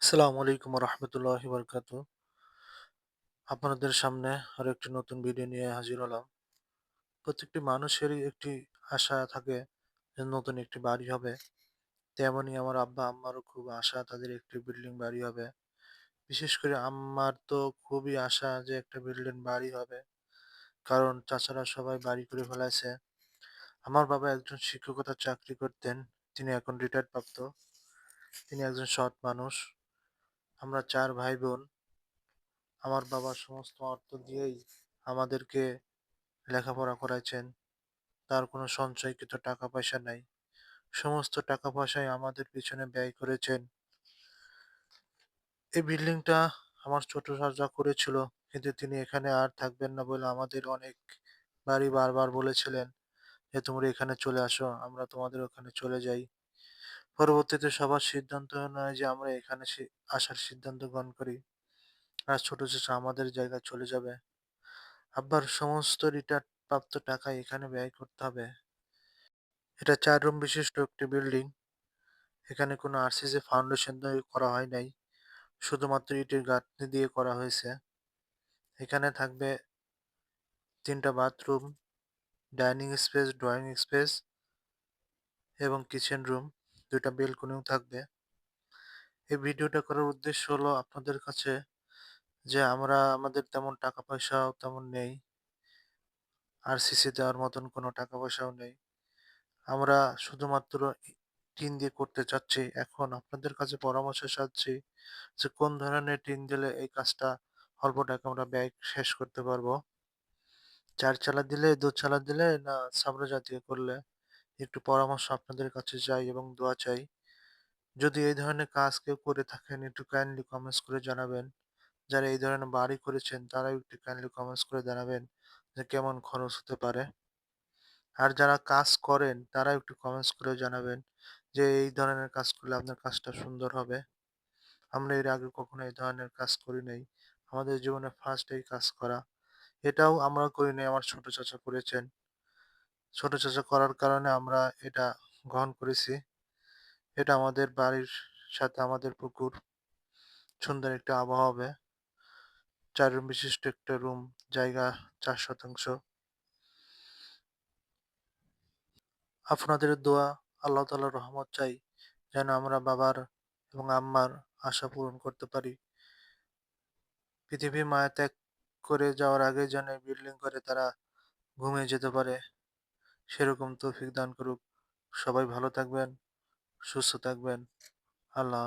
আসসালামু আলাইকুম রহমতুল্লাহি বারকাতু। আপনাদের সামনে আরো একটি নতুন ভিডিও নিয়ে হাজির হলাম। প্রত্যেকটি মানুষেরই একটি আশা থাকে যে নতুন একটি বাড়ি হবে। তেমনই আমার আব্বা আম্মারও খুব আশা তাদের একটি বিল্ডিং বাড়ি হবে। বিশেষ করে আম্মার তো খুবই আশা যে একটা বিল্ডিং বাড়ি হবে। কারণ চাচারা সবাই বাড়ি করে ফেলেছে। আমার বাবা একজন শিক্ষকতার চাকরি করতেন। তিনি এখন রিটায়ার্ড প্রাপ্ত। তিনি একজন সৎ মানুষ। আমরা ৪ ভাই বোন। আমার বাবা সমস্ত অর্থ দিয়েই আমাদেরকে লেখাপড়া করাইছেন। তার কোনো সঞ্চয়কৃত টাকা পয়সা নাই। সমস্ত টাকা পয়সাই আমাদের পিছনে ব্যয় করেছেন। এই বিল্ডিংটা আমার ছোট চাচা করেছিল, কিন্তু তিনি এখানে আর থাকবেন না বলে আমাদের অনেকবারই বারবার বলেছিলেন যে, "তোমরা এখানে চলে আসো, আমরা তোমাদের ওখানে চলে যাই।" পরবর্তীতে সবার সিদ্ধান্ত নয় যে আমরা এখানে আসার সিদ্ধান্ত গ্রহণ করি। আর ছোট চাচা আমাদের জায়গায় চলে যাবে। আব্বার সমস্ত রিটায়ার্ড প্রাপ্ত টাকা এখানে ব্যয় করতে হবে। এটা ৪ রুম বিশিষ্ট একটি বিল্ডিং। এখানে কোনো আরসিসি ফাউন্ডেশন তৈরি করা হয় নাই। শুধুমাত্র ইটের গাঁথনি দিয়ে করা হয়েছে। এখানে থাকবে ৩ টা bathroom, dining space, drawing space এবং কিচেন রুম। ২ টা বেলকনিও থাকবে। এই ভিডিওটা করার উদ্দেশ্য হলো আপনাদের কাছে যে আমরা আমাদের তেমন টাকা পয়সাও তেমন নেই। আরসিসি দেওয়ার মতন কোনো টাকা পয়সাও নেই। আমরা শুধুমাত্র টিন দিয়ে করতে চাচ্ছি। এখন আপনাদের কাছে পরামর্শ চাচ্ছি যে কোন ধরনের টিন দিলে এই কাজটা অল্প টাকায় আমরা ব্যয় শেষ করতে পারবো। ৪ চালা দিলে, ২ চালা দিলে না ছাপরা জাতীয় করলে? একটু পরামর্শ আপনাদের কাছে চাই এবং দোয়া চাই। যদি এই ধরনের কাজ কেউ করে থাকেন একটু কাইন্ডলি কমেন্টস করে জানাবেন। যারা এই ধরনের বাড়ি করেছেন তারাও একটু কাইন্ডলি কমেন্টস করে জানাবেন যে কেমন খরচ হতে পারে। আর যারা কাজ করেন তারাও একটু কমেন্টস করে জানাবেন যে এই ধরনের কাজ করলে আপনার কাজটা সুন্দর হবে। আমরা এর আগে কখনো এই ধরনের কাজ করি নাই। আমাদের জীবনে ফার্স্ট এই কাজ করা। এটাও আমরা করি নাই, আমার ছোট চাচা করেছেন। ছোট চাচা করার কারণে আমরা এটা গ্রহণ করেছি। এটা আমাদের বাড়ির সাথে আমাদের পুকুর। সুন্দর একটা আবহাওয়া হবে। ৪ রুম বিশিষ্ট একটা রুম, জায়গা ৪ শতাংশ। আপনাদের দোয়া, আল্লাহ তাআলার রহমত চাই যেন আমরা বাবার এবং আম্মার আশা পূরণ করতে পারি। পৃথিবী মায়া ত্যাগ করে যাওয়ার আগে যেন এই বিল্ডিং করে তারা ঘুমিয়ে যেতে পারে, সেরকম তৌফিক দান করুক। সবাই ভালো থাকবেন, সুস্থ থাকবেন। আল্লাহ